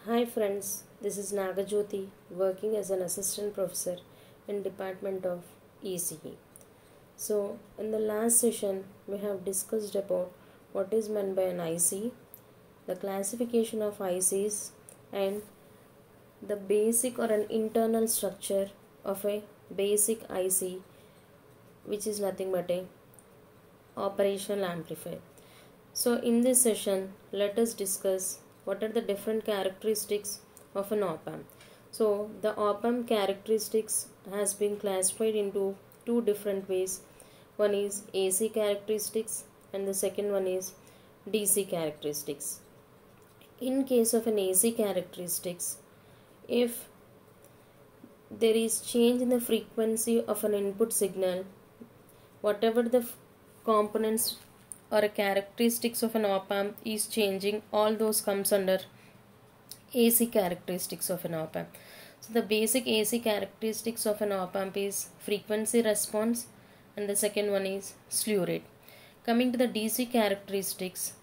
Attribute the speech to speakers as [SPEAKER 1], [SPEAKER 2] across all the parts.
[SPEAKER 1] Hi friends, this is Nagajyoti working as an assistant professor in Department of ECE. So in the last session we have discussed about what is meant by an IC, the classification of ICs and the basic or an internal structure of a basic IC, which is nothing but a operational amplifier. So in this session, let us discuss what are the different characteristics of an op-amp. So the op-amp characteristics has been classified into two different ways. One is AC characteristics and the second one is DC characteristics. In case of an AC characteristics, if there is change in the frequency of an input signal, whatever the components or a characteristics of an op-amp is changing, all those comes under AC characteristics of an op-amp. So the basic AC characteristics of an op-amp is frequency response and the second one is slew rate. Coming to the DC characteristics,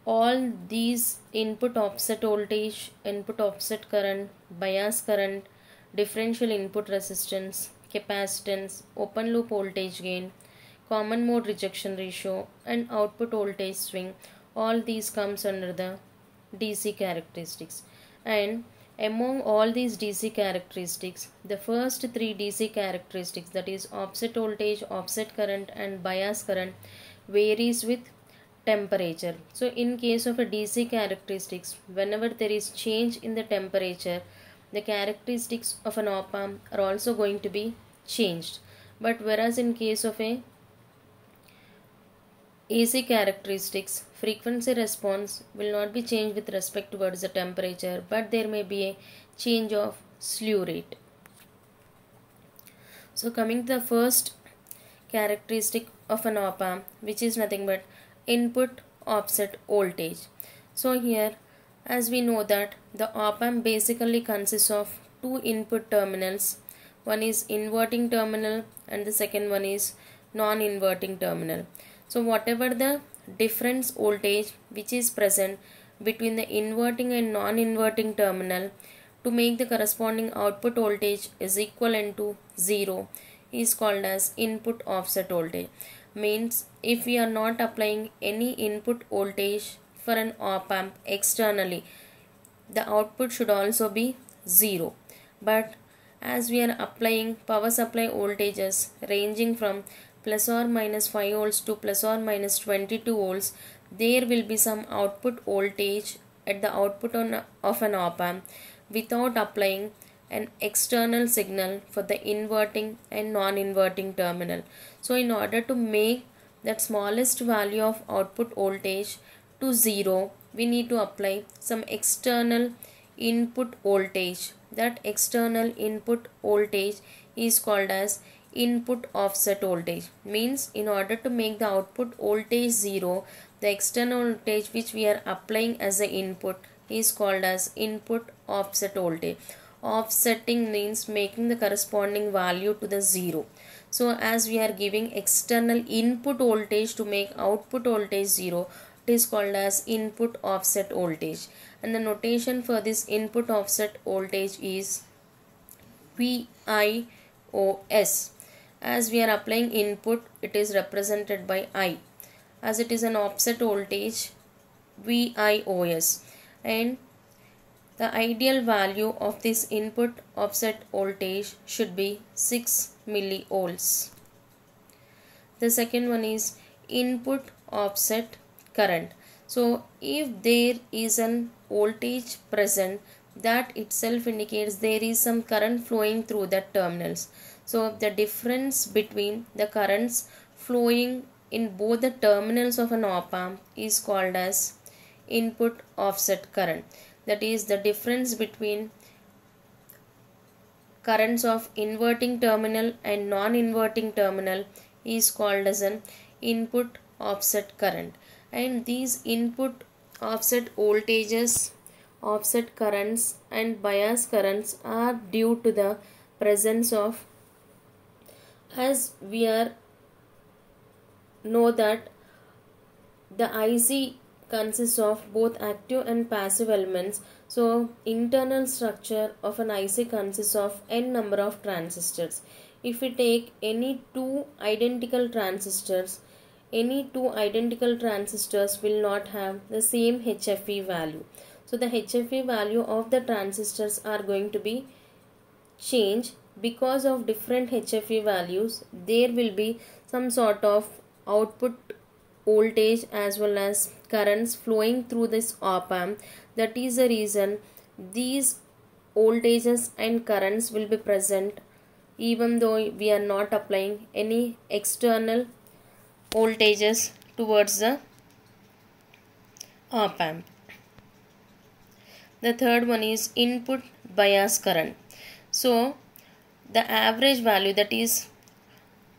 [SPEAKER 1] all these input offset voltage, input offset current, bias current, differential input resistance, capacitance, open loop voltage gain, common mode rejection ratio and output voltage swing, all these comes under the DC characteristics. And among all these DC characteristics, the first three DC characteristics, that is offset voltage, offset current and bias current, varies with temperature. So in case of a DC characteristics, whenever there is change in the temperature, the characteristics of an op-amp are also going to be changed. But whereas in case of a AC characteristics, frequency response will not be changed with respect towards the temperature, but there may be a change of slew rate. So coming to the first characteristic of an op-amp, which is nothing but input offset voltage. So here, as we know that the op-amp basically consists of two input terminals. One is inverting terminal and the second one is non-inverting terminal. So whatever the difference voltage which is present between the inverting and non-inverting terminal, to make the corresponding output voltage is equivalent to 0 is called as input offset voltage. Means if we are not applying any input voltage for an op-amp externally, the output should also be 0. But as we are applying power supply voltages ranging from plus or minus 5 volts to plus or minus 22 volts, there will be some output voltage at the output of an op-amp without applying an external signal for the inverting and non-inverting terminal. So in order to make that smallest value of output voltage to 0, we need to apply some external input voltage. That external input voltage is called as input offset voltage. Means in order to make the output voltage 0, the external voltage which we are applying as the input is called as input offset voltage. Offsetting means making the corresponding value to the 0. So as we are giving external input voltage to make output voltage 0, it is called as input offset voltage. And the notation for this input offset voltage is VIOS. As we are applying input, it is represented by I. As it is an offset voltage, VIOS. And the ideal value of this input offset voltage should be 6 millivolts. The second one is input offset current. So if there is an voltage present, that itself indicates there is some current flowing through the terminals. So the difference between the currents flowing in both the terminals of an op-amp is called as input offset current. That is the difference between currents of inverting terminal and non-inverting terminal is called as an input offset current. And these input offset voltages, offset currents and bias currents are due to the presence of, as we are know that the IC consists of both active and passive elements. So internal structure of an IC consists of n number of transistors. If we take any two identical transistors will not have the same HFE value. So the HFE value of the transistors are going to be changed. Because of different HFE values, there will be some sort of output voltage as well as currents flowing through this op amp. That is the reason these voltages and currents will be present even though we are not applying any external voltages towards the op amp. The third one is input bias current. So the average value, that is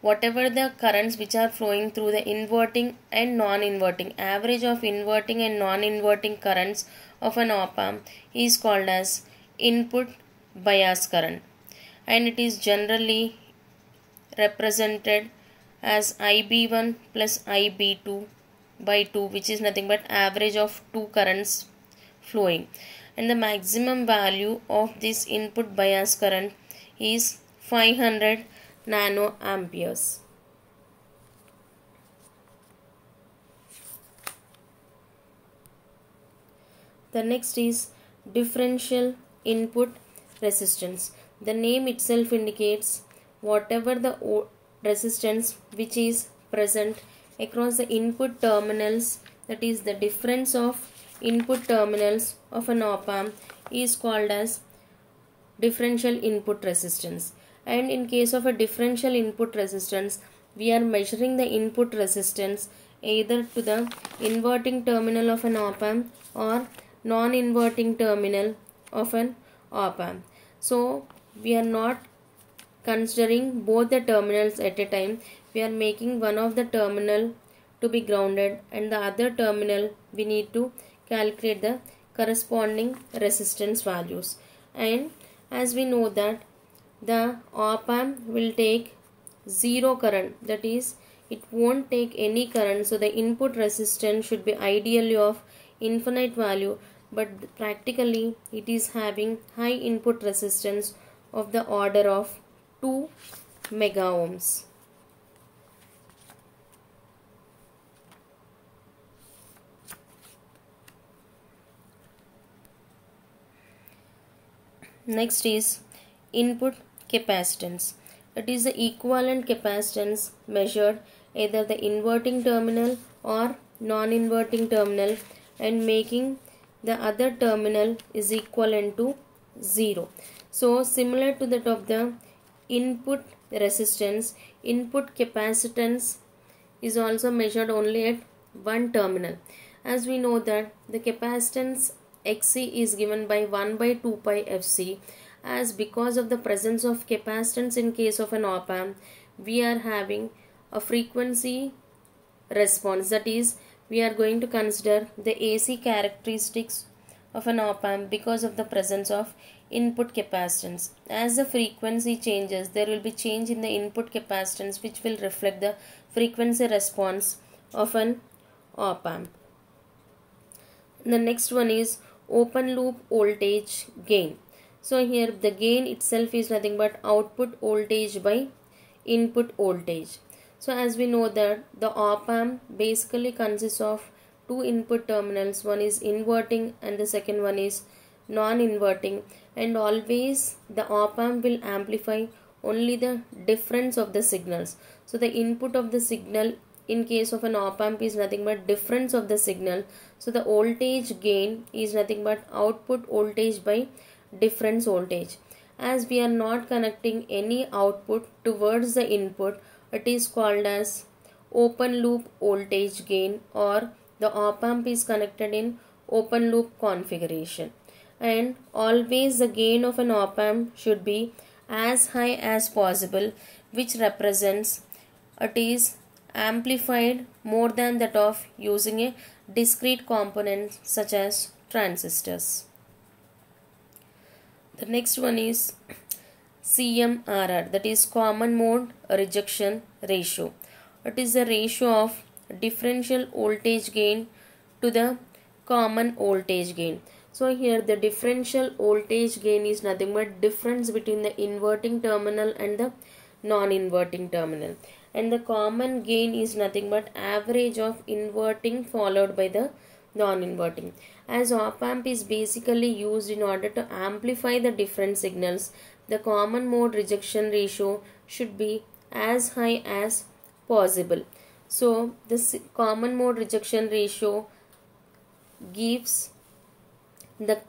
[SPEAKER 1] whatever the currents which are flowing through the inverting and non-inverting, average of inverting and non-inverting currents of an op amp is called as input bias current, and it is generally represented as IB1 plus IB2 by 2, which is nothing but average of two currents flowing, and the maximum value of this input bias current is 500 nanoamperes. The next is differential input resistance. The name itself indicates whatever the resistance which is present across the input terminals, that is the difference of input terminals of an op amp, is called as differential input resistance. And in case of a differential input resistance, we are measuring the input resistance either to the inverting terminal of an op amp or non-inverting terminal of an op amp. So we are not considering both the terminals at a time. We are making one of the terminal to be grounded and the other terminal we need to calculate the corresponding resistance values. And as we know that the op amp will take zero current, that is it won't take any current, so the input resistance should be ideally of infinite value, but practically it is having high input resistance of the order of 2 mega ohms. Next is input capacitance. It is the equivalent capacitance measured either the inverting terminal or non-inverting terminal and making the other terminal is equivalent to 0. So similar to that of the input resistance, input capacitance is also measured only at one terminal. As we know that the capacitance Xc is given by 1 by 2 pi Fc, as because of the presence of capacitance in case of an op amp, we are having a frequency response, that is we are going to consider the AC characteristics of an op amp because of the presence of input capacitance. As the frequency changes, there will be change in the input capacitance which will reflect the frequency response of an op amp. The next one is open loop voltage gain. So here the gain itself is nothing but output voltage by input voltage. So as we know that the op amp basically consists of two input terminals, one is inverting and the second one is non-inverting, and always the op amp will amplify only the difference of the signals. So the input of the signal in case of an op amp is nothing but difference of the signal. So the voltage gain is nothing but output voltage by difference voltage. As we are not connecting any output towards the input, it is called as open loop voltage gain, or the op amp is connected in open loop configuration. And always the gain of an op amp should be as high as possible, which represents it is amplified more than that of using a discrete component such as transistors. The next one is CMRR, that is common mode rejection ratio. It is the ratio of differential voltage gain to the common voltage gain. So here the differential voltage gain is nothing but difference between the inverting terminal and the non-inverting terminal, and the common gain is nothing but average of inverting followed by the non-inverting. As op amp is basically used in order to amplify the different signals, the common mode rejection ratio should be as high as possible. So this common mode rejection ratio gives the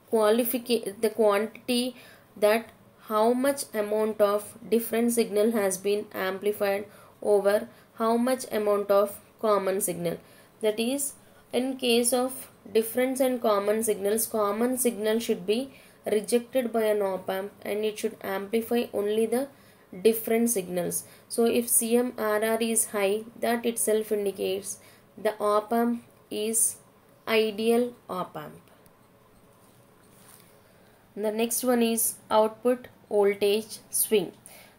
[SPEAKER 1] quantity that how much amount of different signal has been amplified over how much amount of common signal. That is, in case of difference and common signal should be rejected by an op amp and it should amplify only the different signals. So if CMRR is high, that itself indicates the op amp is ideal op amp. The next one is output voltage swing.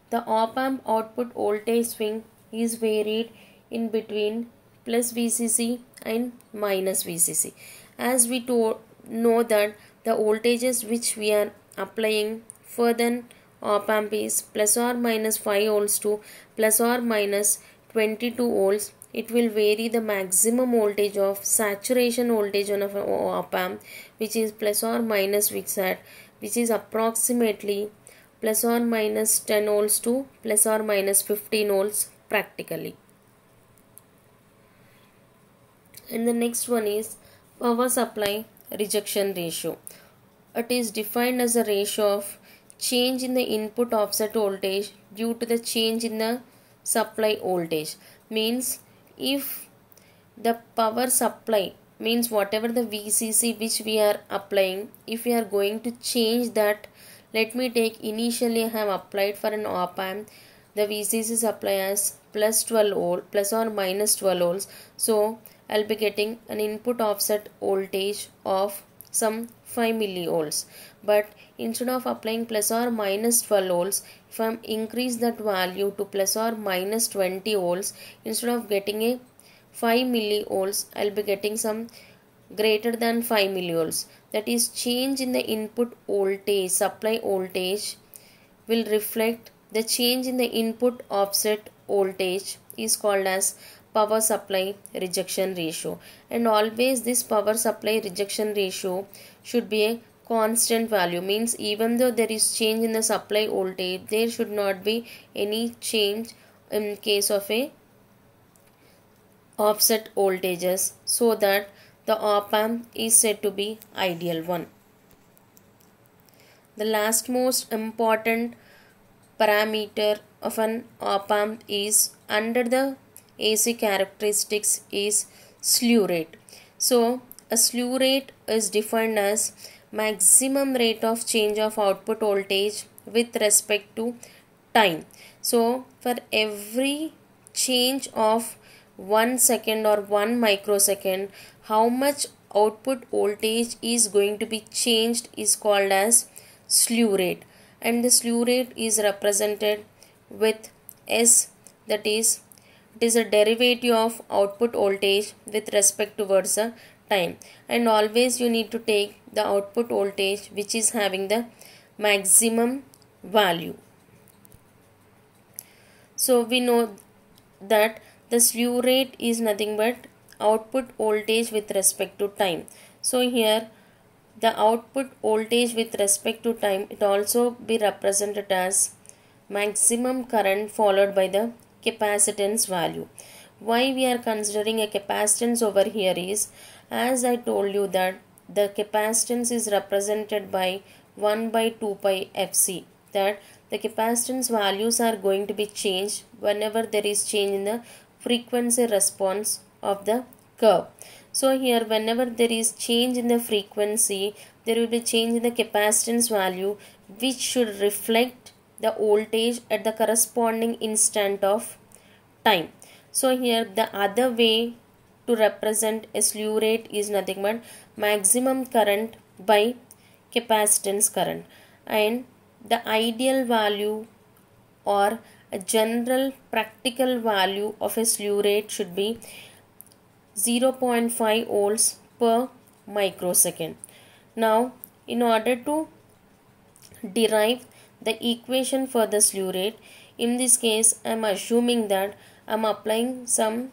[SPEAKER 1] The op amp output voltage swing is varied in between plus VCC and minus VCC. As we know that the voltages which we are applying for the op amp is plus or minus 5 volts to plus or minus 22 volts. It will vary the maximum voltage of saturation voltage on an op amp, which is plus or minus Vxat, which is approximately plus or minus 10 volts to plus or minus 15 volts practically. And the next one is power supply rejection ratio. It is defined as a ratio of change in the input offset voltage due to the change in the supply voltage. Means if the power supply, means whatever the VCC which we are applying, if we are going to change that, let me take initially I have applied for an op amp the VCC supply as plus 12 volt plus or minus 12 volts. So I'll be getting an input offset voltage of some 5 millivolts. But instead of applying plus or minus 12 volts, if I increase that value to plus or minus 20 volts, instead of getting a 5 millivolts, I'll be getting some greater than 5 millivolts. That is, change in the input voltage, supply voltage will reflect the change in the input offset voltage is called as power supply rejection ratio. And always this power supply rejection ratio should be a constant value. Means even though there is change in the supply voltage, there should not be any change in case of a offset voltages, so that the op amp is said to be ideal one. The last most important parameter of an op amp is under the AC characteristics is slew rate. So a slew rate is defined as maximum rate of change of output voltage with respect to time. So for every change of 1 second or 1 microsecond, how much output voltage is going to be changed is called as slew rate, and the slew rate is represented with S, that is, it is a derivative of output voltage with respect towards the time, and always you need to take the output voltage which is having the maximum value. So we know that the slew rate is nothing but output voltage with respect to time. So here the output voltage with respect to time, it also be represented as maximum current followed by the capacitance value. Why we are considering a capacitance over here is, as I told you that the capacitance is represented by 1 by 2 pi Fc, that the capacitance values are going to be changed whenever there is change in the frequency response of the curve. So here whenever there is change in the frequency, there will be change in the capacitance value, which should reflect the voltage at the corresponding instant of time. So here the other way to represent a slew rate is nothing but maximum current by capacitance current, and the ideal value or a general practical value of a slew rate should be 0.5 volts per microsecond. Now, in order to derive the equation for the slew rate, in this case I am assuming that I am applying some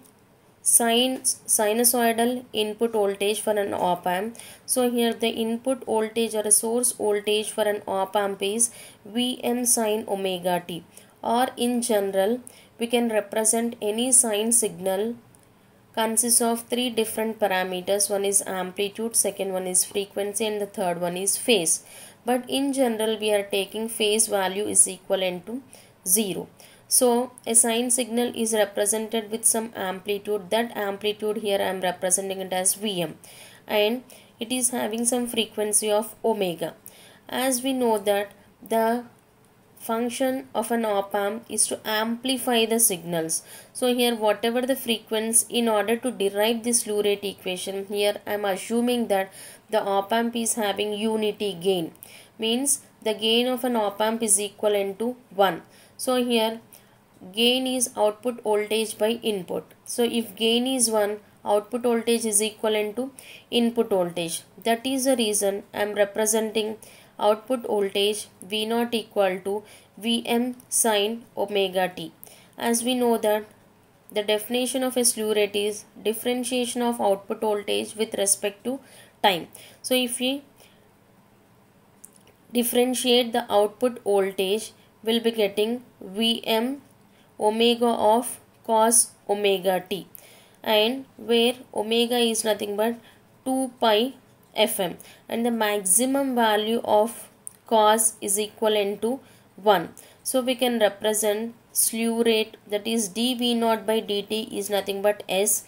[SPEAKER 1] sinusoidal input voltage for an op amp. So here the input voltage or a source voltage for an op amp is Vm sin omega t, or in general we can represent any sine signal consists of three different parameters. One is amplitude, second one is frequency, and the third one is phase. But in general we are taking phase value is equivalent to 0. So a sine signal is represented with some amplitude. That amplitude here I am representing it as Vm, and it is having some frequency of omega. As we know that the function of an op amp is to amplify the signals. So here whatever the frequency, in order to derive this slew rate equation, here I am assuming that the op amp is having unity gain, means the gain of an op amp is equivalent to 1. So here gain is output voltage by input. So if gain is 1, output voltage is equivalent to input voltage. That is the reason I am representing output voltage V0 equal to Vm sin omega t. As we know that the definition of a slew rate is differentiation of output voltage with respect to time. So if we differentiate the output voltage, we will be getting Vm omega of cos omega t, and where omega is nothing but 2 pi Fm, and the maximum value of cos is equivalent to 1. So we can represent slew rate, that is dV0 by dt is nothing but S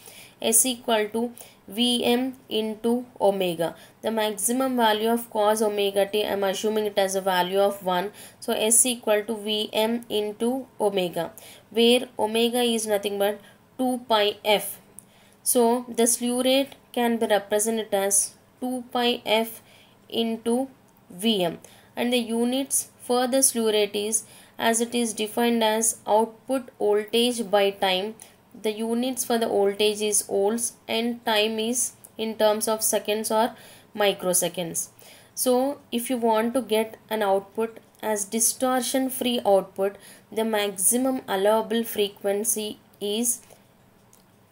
[SPEAKER 1] equal to Vm into omega. The maximum value of cos omega t, I am assuming it as a value of 1. So S equal to Vm into omega, where omega is nothing but 2 pi F. So the slew rate can be represented as 2 pi F into Vm, and the units for the slew rate is, as it is defined as output voltage by time. The units for the voltage is volts and time is in terms of seconds or microseconds. So if you want to get an output as distortion free output, the maximum allowable frequency is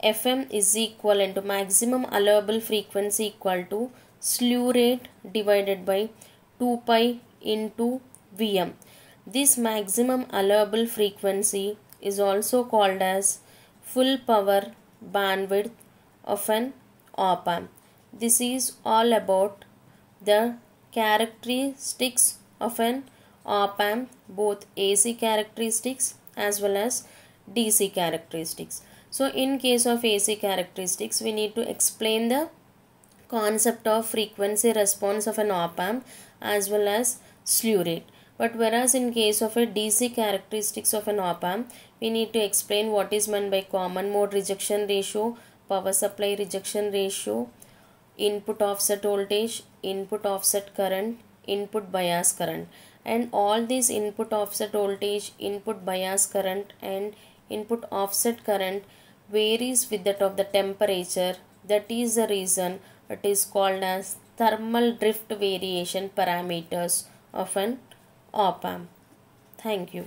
[SPEAKER 1] Fm is equivalent to maximum allowable frequency equal to slew rate divided by 2 pi into Vm. This maximum allowable frequency is also called as full power bandwidth of an op amp. This is all about the characteristics of an op amp, both AC characteristics as well as DC characteristics. So in case of AC characteristics, we need to explain the concept of frequency response of an op amp as well as slew rate. But whereas in case of a DC characteristics of an op amp, we need to explain what is meant by common mode rejection ratio, power supply rejection ratio, input offset voltage, input offset current, input bias current. And all these input offset voltage, input bias current and input offset current varies with that of the temperature. That is the reason it is called as thermal drift variation parameters of an op amp. Thank you.